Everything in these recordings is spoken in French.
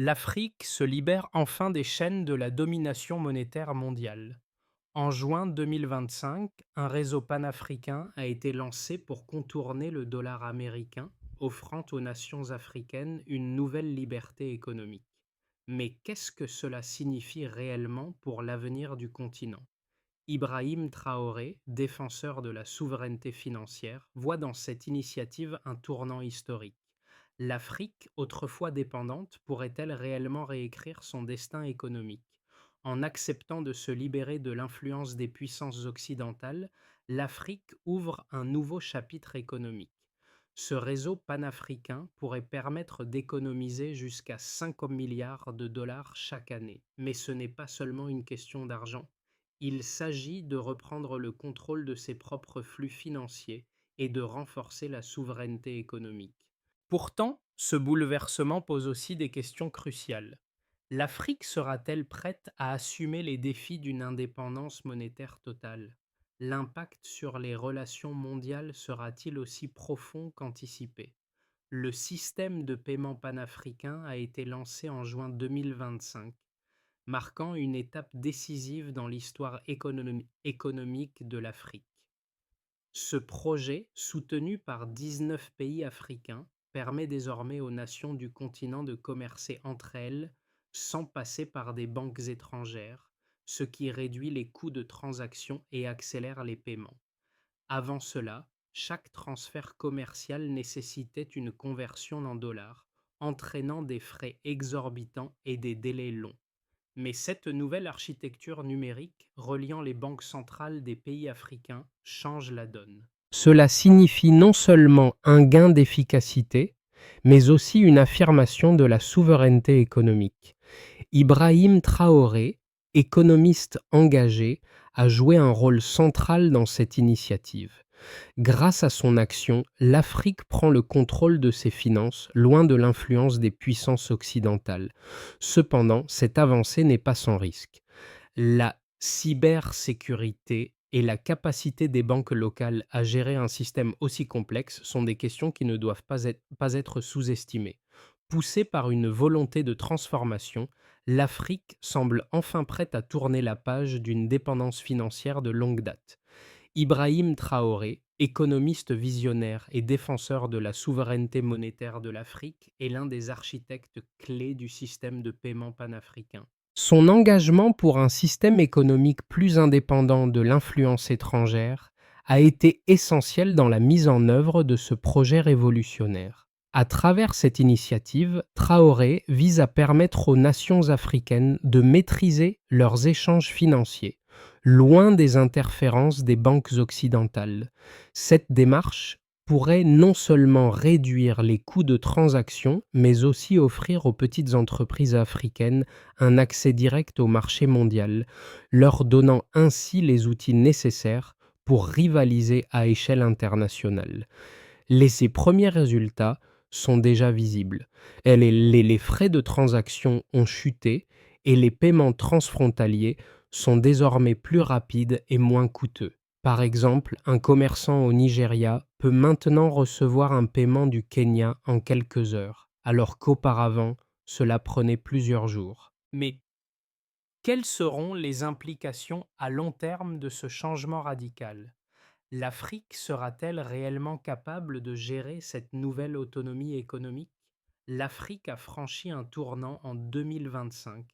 L'Afrique se libère enfin des chaînes de la domination monétaire mondiale. En juin 2025, un réseau panafricain a été lancé pour contourner le dollar américain, offrant aux nations africaines une nouvelle liberté économique. Mais qu'est-ce que cela signifie réellement pour l'avenir du continent? Ibrahim Traoré, défenseur de la souveraineté financière, voit dans cette initiative un tournant historique. L'Afrique, autrefois dépendante, pourrait-elle réellement réécrire son destin économique? En acceptant de se libérer de l'influence des puissances occidentales, l'Afrique ouvre un nouveau chapitre économique. Ce réseau panafricain pourrait permettre d'économiser jusqu'à 5 milliards de dollars chaque année. Mais ce n'est pas seulement une question d'argent. Il s'agit de reprendre le contrôle de ses propres flux financiers et de renforcer la souveraineté économique. Pourtant, ce bouleversement pose aussi des questions cruciales. L'Afrique sera-t-elle prête à assumer les défis d'une indépendance monétaire totale? L'impact sur les relations mondiales sera-t-il aussi profond qu'anticipé? Le système de paiement panafricain a été lancé en juin 2025, marquant une étape décisive dans l'histoire économique de l'Afrique. Ce projet, soutenu par 19 pays africains, permet désormais aux nations du continent de commercer entre elles sans passer par des banques étrangères, ce qui réduit les coûts de transaction et accélère les paiements. Avant cela, chaque transfert commercial nécessitait une conversion en dollars, entraînant des frais exorbitants et des délais longs. Mais cette nouvelle architecture numérique reliant les banques centrales des pays africains change la donne. Cela signifie non seulement un gain d'efficacité, mais aussi une affirmation de la souveraineté économique. Ibrahim Traoré, économiste engagé, a joué un rôle central dans cette initiative. Grâce à son action, l'Afrique prend le contrôle de ses finances, loin de l'influence des puissances occidentales. Cependant, cette avancée n'est pas sans risque. La cybersécurité et la capacité des banques locales à gérer un système aussi complexe sont des questions qui ne doivent pas être sous-estimées. Poussée par une volonté de transformation, l'Afrique semble enfin prête à tourner la page d'une dépendance financière de longue date. Ibrahim Traoré, économiste visionnaire et défenseur de la souveraineté monétaire de l'Afrique, est l'un des architectes clés du système de paiement panafricain. Son engagement pour un système économique plus indépendant de l'influence étrangère a été essentiel dans la mise en œuvre de ce projet révolutionnaire. À travers cette initiative, Traoré vise à permettre aux nations africaines de maîtriser leurs échanges financiers, loin des interférences des banques occidentales. Cette démarche pourrait non seulement réduire les coûts de transaction, mais aussi offrir aux petites entreprises africaines un accès direct au marché mondial, leur donnant ainsi les outils nécessaires pour rivaliser à échelle internationale. Ces premiers résultats sont déjà visibles. Les frais de transaction ont chuté et les paiements transfrontaliers sont désormais plus rapides et moins coûteux. Par exemple, un commerçant au Nigeria peut maintenant recevoir un paiement du Kenya en quelques heures, alors qu'auparavant, cela prenait plusieurs jours. Mais quelles seront les implications à long terme de ce changement radical? L'Afrique sera-t-elle réellement capable de gérer cette nouvelle autonomie économique? L'Afrique a franchi un tournant en 2025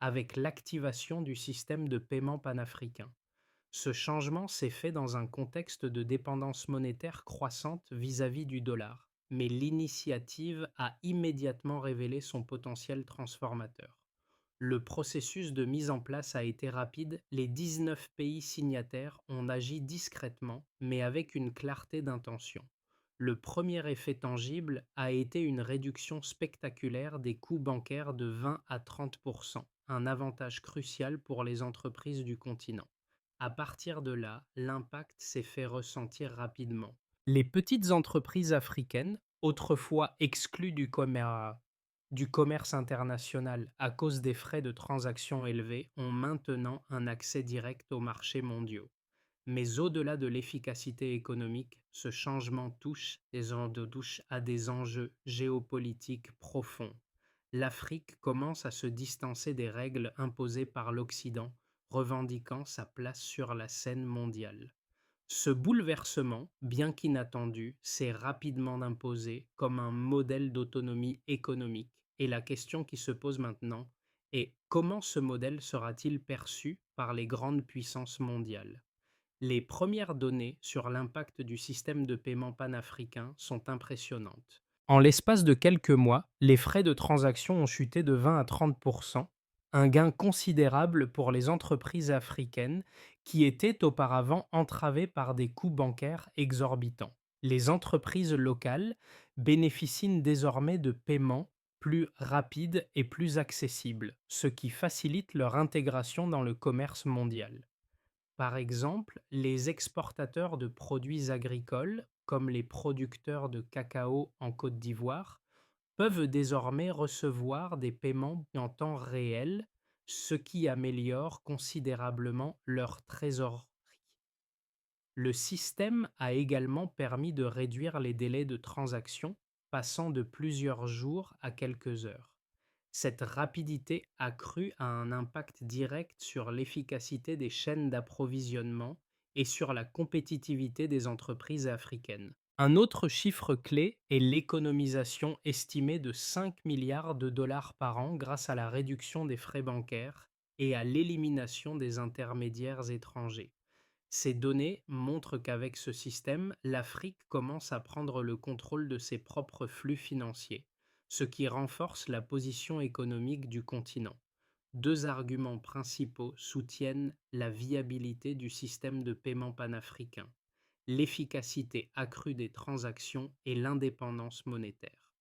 avec l'activation du système de paiement panafricain. Ce changement s'est fait dans un contexte de dépendance monétaire croissante vis-à-vis du dollar, mais l'initiative a immédiatement révélé son potentiel transformateur. Le processus de mise en place a été rapide, les 19 pays signataires ont agi discrètement, mais avec une clarté d'intention. Le premier effet tangible a été une réduction spectaculaire des coûts bancaires de 20 à 30%, un avantage crucial pour les entreprises du continent. À partir de là, l'impact s'est fait ressentir rapidement. Les petites entreprises africaines, autrefois exclues du commerce international à cause des frais de transaction élevés, ont maintenant un accès direct aux marchés mondiaux. Mais au-delà de l'efficacité économique, ce changement touche à des enjeux géopolitiques profonds. l'Afrique commence à se distancer des règles imposées par l'Occident, revendiquant sa place sur la scène mondiale. Ce bouleversement, bien qu'inattendu, s'est rapidement imposé comme un modèle d'autonomie économique. Et la question qui se pose maintenant est comment ce modèle sera-t-il perçu par les grandes puissances mondiales? Les premières données sur l'impact du système de paiement panafricain sont impressionnantes. En l'espace de quelques mois, les frais de transaction ont chuté de 20 à 30 un gain considérable pour les entreprises africaines qui étaient auparavant entravées par des coûts bancaires exorbitants. Les entreprises locales bénéficient désormais de paiements plus rapides et plus accessibles, ce qui facilite leur intégration dans le commerce mondial. Par exemple, les exportateurs de produits agricoles, comme les producteurs de cacao en Côte d'Ivoire, peuvent désormais recevoir des paiements en temps réel, ce qui améliore considérablement leur trésorerie. Le système a également permis de réduire les délais de transaction, passant de plusieurs jours à quelques heures. Cette rapidité accrue a un impact direct sur l'efficacité des chaînes d'approvisionnement et sur la compétitivité des entreprises africaines. Un autre chiffre clé est l'économisation estimée de 5 milliards de dollars par an grâce à la réduction des frais bancaires et à l'élimination des intermédiaires étrangers. Ces données montrent qu'avec ce système, l'Afrique commence à prendre le contrôle de ses propres flux financiers, ce qui renforce la position économique du continent. Deux arguments principaux soutiennent la viabilité du système de paiement panafricain: l'efficacité accrue des transactions et l'indépendance monétaire.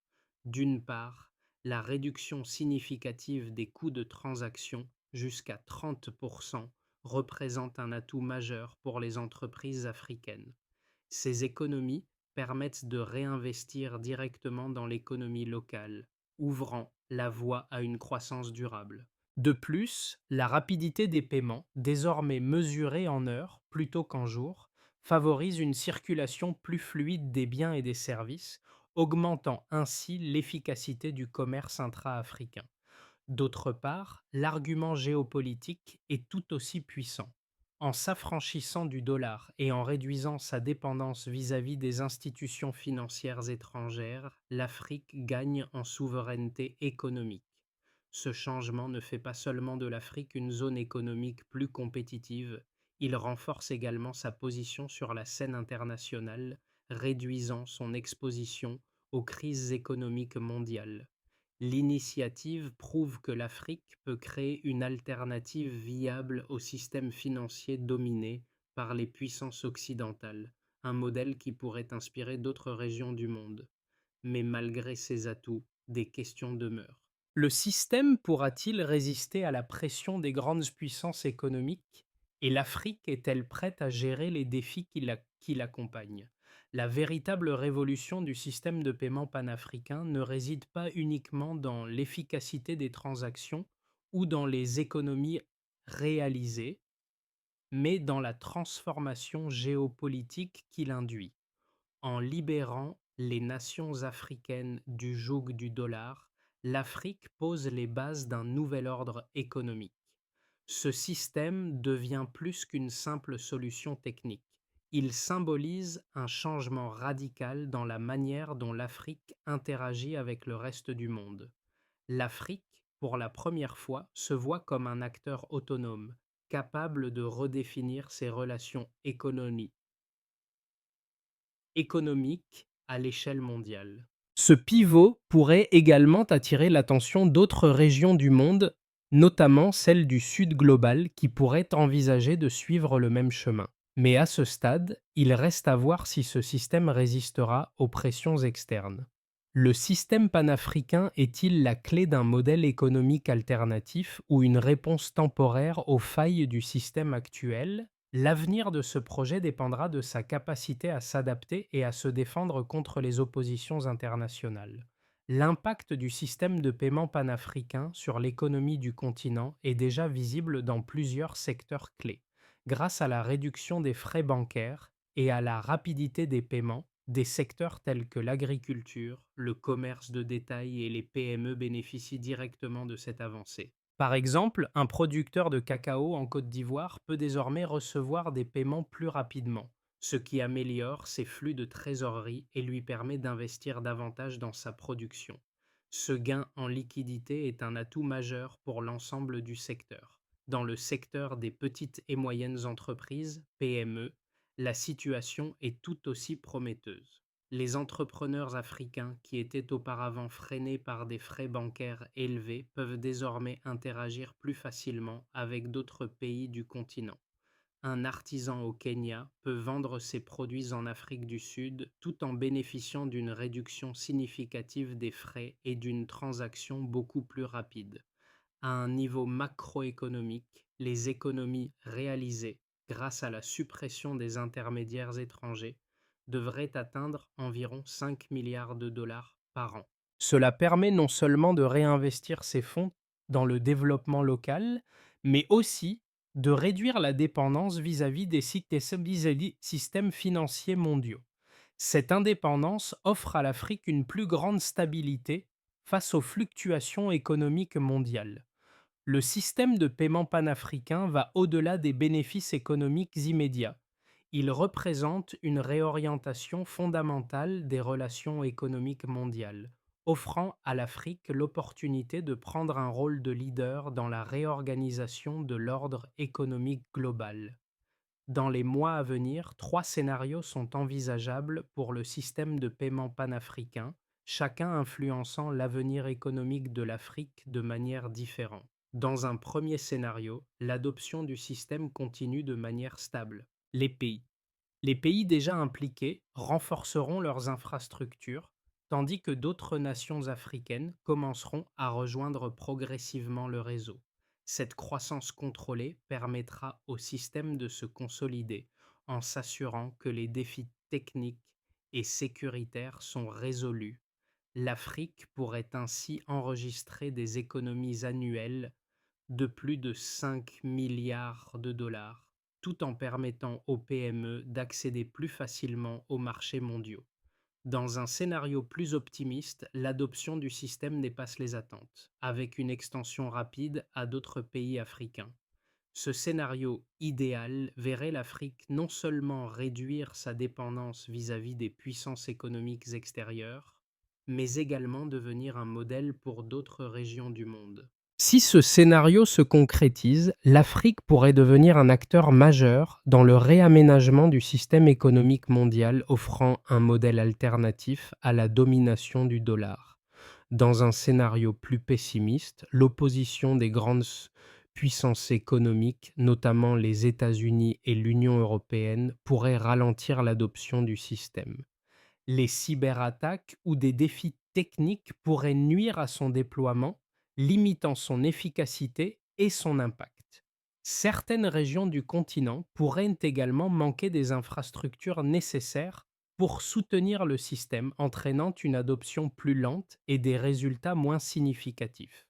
D'une part, la réduction significative des coûts de transaction, jusqu'à 30%, représente un atout majeur pour les entreprises africaines. Ces économies permettent de réinvestir directement dans l'économie locale, ouvrant la voie à une croissance durable. De plus, la rapidité des paiements, désormais mesurée en heures plutôt qu'en jours, favorise une circulation plus fluide des biens et des services, augmentant ainsi l'efficacité du commerce intra-africain. D'autre part, l'argument géopolitique est tout aussi puissant. En s'affranchissant du dollar et en réduisant sa dépendance vis-à-vis des institutions financières étrangères, l'Afrique gagne en souveraineté économique. Ce changement ne fait pas seulement de l'Afrique une zone économique plus compétitive, il renforce également sa position sur la scène internationale, réduisant son exposition aux crises économiques mondiales. L'initiative prouve que l'Afrique peut créer une alternative viable au système financier dominé par les puissances occidentales, un modèle qui pourrait inspirer d'autres régions du monde. Mais malgré ses atouts, des questions demeurent. Le système pourra-t-il résister à la pression des grandes puissances économiques? Et l'Afrique est-elle prête à gérer les défis qui l'accompagnent? La véritable révolution du système de paiement panafricain ne réside pas uniquement dans l'efficacité des transactions ou dans les économies réalisées, mais dans la transformation géopolitique qu'il induit. En libérant les nations africaines du joug du dollar, l'Afrique pose les bases d'un nouvel ordre économique. Ce système devient plus qu'une simple solution technique. Il symbolise un changement radical dans la manière dont l'Afrique interagit avec le reste du monde. L'Afrique, pour la première fois, se voit comme un acteur autonome, capable de redéfinir ses relations économique à l'échelle mondiale. Ce pivot pourrait également attirer l'attention d'autres régions du monde, notamment celles du Sud global qui pourraient envisager de suivre le même chemin. Mais à ce stade, il reste à voir si ce système résistera aux pressions externes. Le système panafricain est-il la clé d'un modèle économique alternatif ou une réponse temporaire aux failles du système actuel? L'avenir de ce projet dépendra de sa capacité à s'adapter et à se défendre contre les oppositions internationales. L'impact du système de paiement panafricain sur l'économie du continent est déjà visible dans plusieurs secteurs clés. Grâce à la réduction des frais bancaires et à la rapidité des paiements, Des secteurs tels que l'agriculture, le commerce de détail et les PME bénéficient directement de cette avancée. Par exemple, un producteur de cacao en Côte d'Ivoire peut désormais recevoir des paiements plus rapidement, ce qui améliore ses flux de trésorerie et lui permet d'investir davantage dans sa production. Ce gain en liquidité est un atout majeur pour l'ensemble du secteur. Dans le secteur des petites et moyennes entreprises, PME, la situation est tout aussi prometteuse. Les entrepreneurs africains qui étaient auparavant freinés par des frais bancaires élevés peuvent désormais interagir plus facilement avec d'autres pays du continent. Un artisan au Kenya peut vendre ses produits en Afrique du Sud tout en bénéficiant d'une réduction significative des frais et d'une transaction beaucoup plus rapide. À un niveau macroéconomique, les économies réalisées grâce à la suppression des intermédiaires étrangers devraient atteindre environ 5 milliards de dollars par an. Cela permet non seulement de réinvestir ces fonds dans le développement local, mais aussi de réduire la dépendance vis-à-vis des systèmes financiers mondiaux. Cette indépendance offre à l'Afrique une plus grande stabilité face aux fluctuations économiques mondiales. Le système de paiement panafricain va au-delà des bénéfices économiques immédiats. Il représente une réorientation fondamentale des relations économiques mondiales, offrant à l'Afrique l'opportunité de prendre un rôle de leader dans la réorganisation de l'ordre économique global. Dans les mois à venir, trois scénarios sont envisageables pour le système de paiement panafricain, chacun influençant l'avenir économique de l'Afrique de manière différente. Dans un premier scénario, l'adoption du système continue de manière stable. Les pays déjà impliqués renforceront leurs infrastructures, tandis que d'autres nations africaines commenceront à rejoindre progressivement le réseau. Cette croissance contrôlée permettra au système de se consolider en s'assurant que les défis techniques et sécuritaires sont résolus. L'Afrique pourrait ainsi enregistrer des économies annuelles de plus de 5 milliards de dollars, tout en permettant aux PME d'accéder plus facilement aux marchés mondiaux. Dans un scénario plus optimiste, l'adoption du système dépasse les attentes, avec une extension rapide à d'autres pays africains. Ce scénario idéal verrait l'Afrique non seulement réduire sa dépendance vis-à-vis des puissances économiques extérieures, mais également devenir un modèle pour d'autres régions du monde. Si ce scénario se concrétise, l'Afrique pourrait devenir un acteur majeur dans le réaménagement du système économique mondial, offrant un modèle alternatif à la domination du dollar. Dans un scénario plus pessimiste, l'opposition des grandes puissances économiques, notamment les États-Unis et l'Union européenne, pourrait ralentir l'adoption du système. Les cyberattaques ou des défis techniques pourraient nuire à son déploiement, limitant son efficacité et son impact. Certaines régions du continent pourraient également manquer des infrastructures nécessaires pour soutenir le système, entraînant une adoption plus lente et des résultats moins significatifs.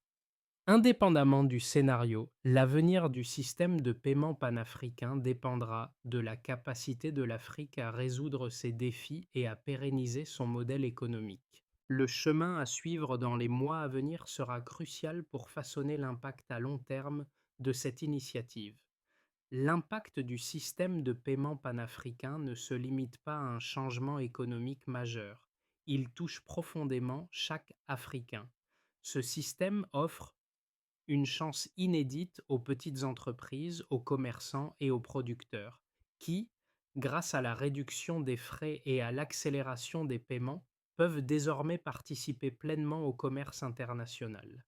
Indépendamment du scénario, l'avenir du système de paiement panafricain dépendra de la capacité de l'Afrique à résoudre ses défis et à pérenniser son modèle économique. Le chemin à suivre dans les mois à venir sera crucial pour façonner l'impact à long terme de cette initiative. L'impact du système de paiement panafricain ne se limite pas à un changement économique majeur. Il touche profondément chaque Africain. Ce système offre une chance inédite aux petites entreprises, aux commerçants et aux producteurs, qui, grâce à la réduction des frais et à l'accélération des paiements, peuvent désormais participer pleinement au commerce international.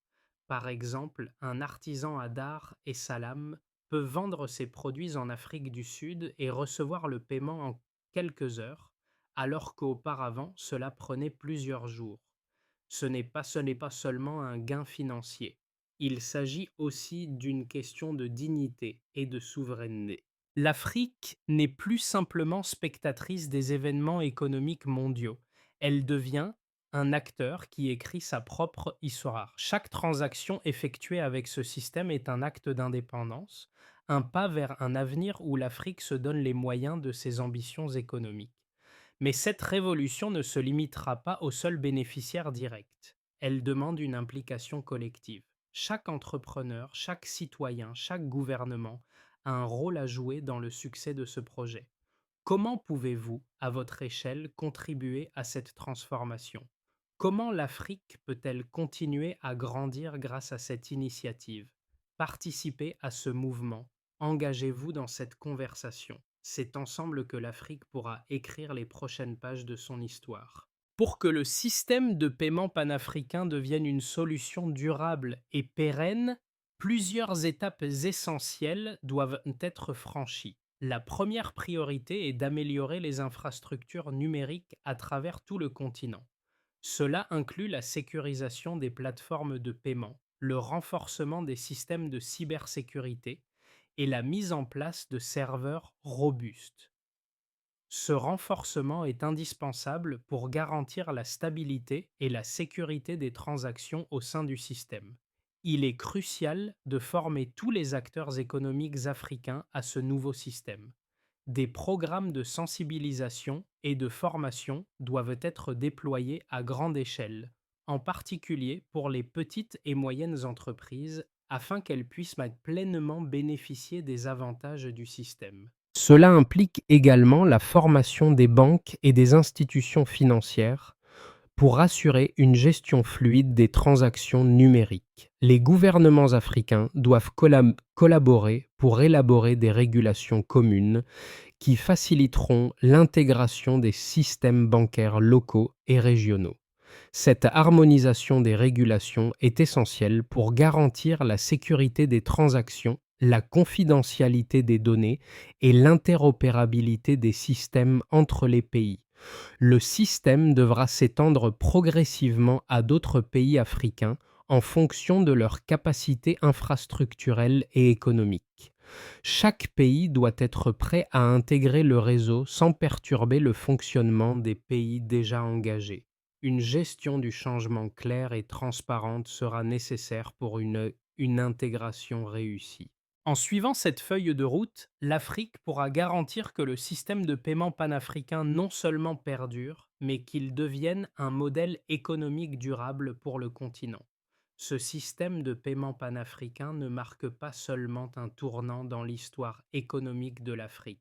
Par exemple, un artisan à Dar et Salam peut vendre ses produits en Afrique du Sud et recevoir le paiement en quelques heures, alors qu'auparavant cela prenait plusieurs jours. Ce n'est pas seulement un gain financier, il s'agit aussi d'une question de dignité et de souveraineté. L'Afrique n'est plus simplement spectatrice des événements économiques mondiaux, elle devient un acteur qui écrit sa propre histoire. Chaque transaction effectuée avec ce système est un acte d'indépendance, un pas vers un avenir où l'Afrique se donne les moyens de ses ambitions économiques. Mais cette révolution ne se limitera pas aux seuls bénéficiaires directs. Elle demande une implication collective. Chaque entrepreneur, chaque citoyen, chaque gouvernement a un rôle à jouer dans le succès de ce projet. Comment pouvez-vous, à votre échelle, contribuer à cette transformation? Comment l'Afrique peut-elle continuer à grandir grâce à cette initiative? Participez à ce mouvement. Engagez-vous dans cette conversation. C'est ensemble que l'Afrique pourra écrire les prochaines pages de son histoire. Pour que le système de paiement panafricain devienne une solution durable et pérenne, plusieurs étapes essentielles doivent être franchies. La première priorité est d'améliorer les infrastructures numériques à travers tout le continent. Cela inclut la sécurisation des plateformes de paiement, le renforcement des systèmes de cybersécurité et la mise en place de serveurs robustes. Ce renforcement est indispensable pour garantir la stabilité et la sécurité des transactions au sein du système. Il est crucial de former tous les acteurs économiques africains à ce nouveau système. Des programmes de sensibilisation et de formation doivent être déployés à grande échelle, en particulier pour les petites et moyennes entreprises, afin qu'elles puissent pleinement bénéficier des avantages du système. Cela implique également la formation des banques et des institutions financières pour assurer une gestion fluide des transactions numériques. Les gouvernements africains doivent collaborer pour élaborer des régulations communes qui faciliteront l'intégration des systèmes bancaires locaux et régionaux. Cette harmonisation des régulations est essentielle pour garantir la sécurité des transactions, la confidentialité des données et l'interopérabilité des systèmes entre les pays. Le système devra s'étendre progressivement à d'autres pays africains en fonction de leurs capacités infrastructurelles et économiques. Chaque pays doit être prêt à intégrer le réseau sans perturber le fonctionnement des pays déjà engagés. Une gestion du changement claire et transparente sera nécessaire pour une intégration réussie. En suivant cette feuille de route, l'Afrique pourra garantir que le système de paiement panafricain non seulement perdure, mais qu'il devienne un modèle économique durable pour le continent. Ce système de paiement panafricain ne marque pas seulement un tournant dans l'histoire économique de l'Afrique.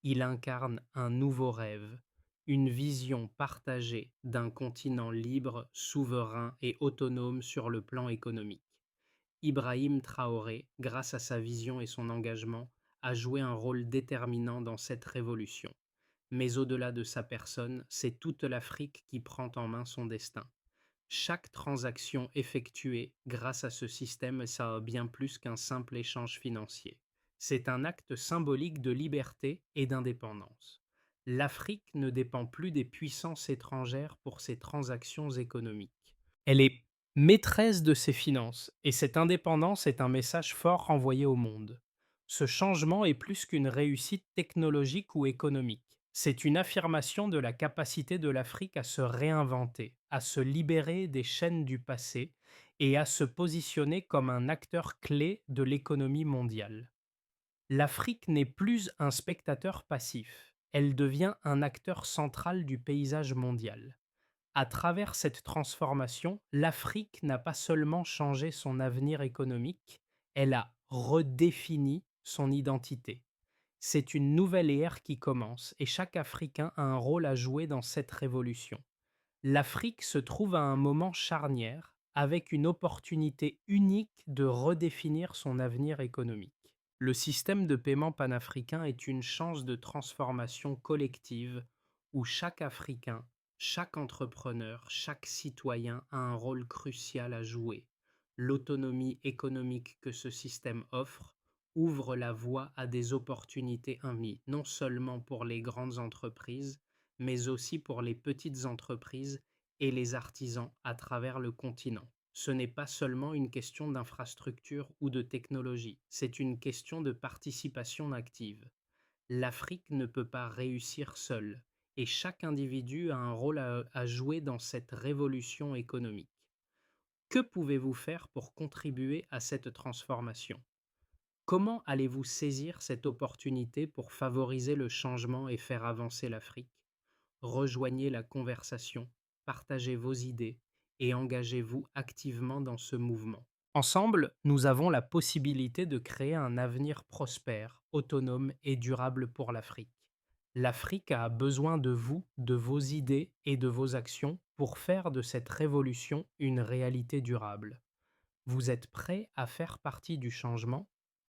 Il incarne un nouveau rêve, une vision partagée d'un continent libre, souverain et autonome sur le plan économique. Ibrahim Traoré, grâce à sa vision et son engagement, a joué un rôle déterminant dans cette révolution. Mais au-delà de sa personne, c'est toute l'Afrique qui prend en main son destin. Chaque transaction effectuée grâce à ce système, ça a bien plus qu'un simple échange financier. C'est un acte symbolique de liberté et d'indépendance. L'Afrique ne dépend plus des puissances étrangères pour ses transactions économiques. Elle est maîtresse de ses finances, et cette indépendance est un message fort renvoyé au monde. Ce changement est plus qu'une réussite technologique ou économique. C'est une affirmation de la capacité de l'Afrique à se réinventer, à se libérer des chaînes du passé et à se positionner comme un acteur clé de l'économie mondiale. L'Afrique n'est plus un spectateur passif, elle devient un acteur central du paysage mondial. À travers cette transformation, l'Afrique n'a pas seulement changé son avenir économique, elle a redéfini son identité. C'est une nouvelle ère qui commence et chaque Africain a un rôle à jouer dans cette révolution. L'Afrique se trouve à un moment charnière avec une opportunité unique de redéfinir son avenir économique. Le système de paiement panafricain est une chance de transformation collective où chaque Africain, chaque entrepreneur, chaque citoyen a un rôle crucial à jouer. L'autonomie économique que ce système offre ouvre la voie à des opportunités unies, non seulement pour les grandes entreprises, mais aussi pour les petites entreprises et les artisans à travers le continent. Ce n'est pas seulement une question d'infrastructure ou de technologie, c'est une question de participation active. L'Afrique ne peut pas réussir seule, et chaque individu a un rôle à jouer dans cette révolution économique. Que pouvez-vous faire pour contribuer à cette transformation? Comment allez-vous saisir cette opportunité pour favoriser le changement et faire avancer l'Afrique? Rejoignez la conversation, partagez vos idées et engagez-vous activement dans ce mouvement. Ensemble, nous avons la possibilité de créer un avenir prospère, autonome et durable pour l'Afrique. L'Afrique a besoin de vous, de vos idées et de vos actions pour faire de cette révolution une réalité durable. Vous êtes prêts à faire partie du changement?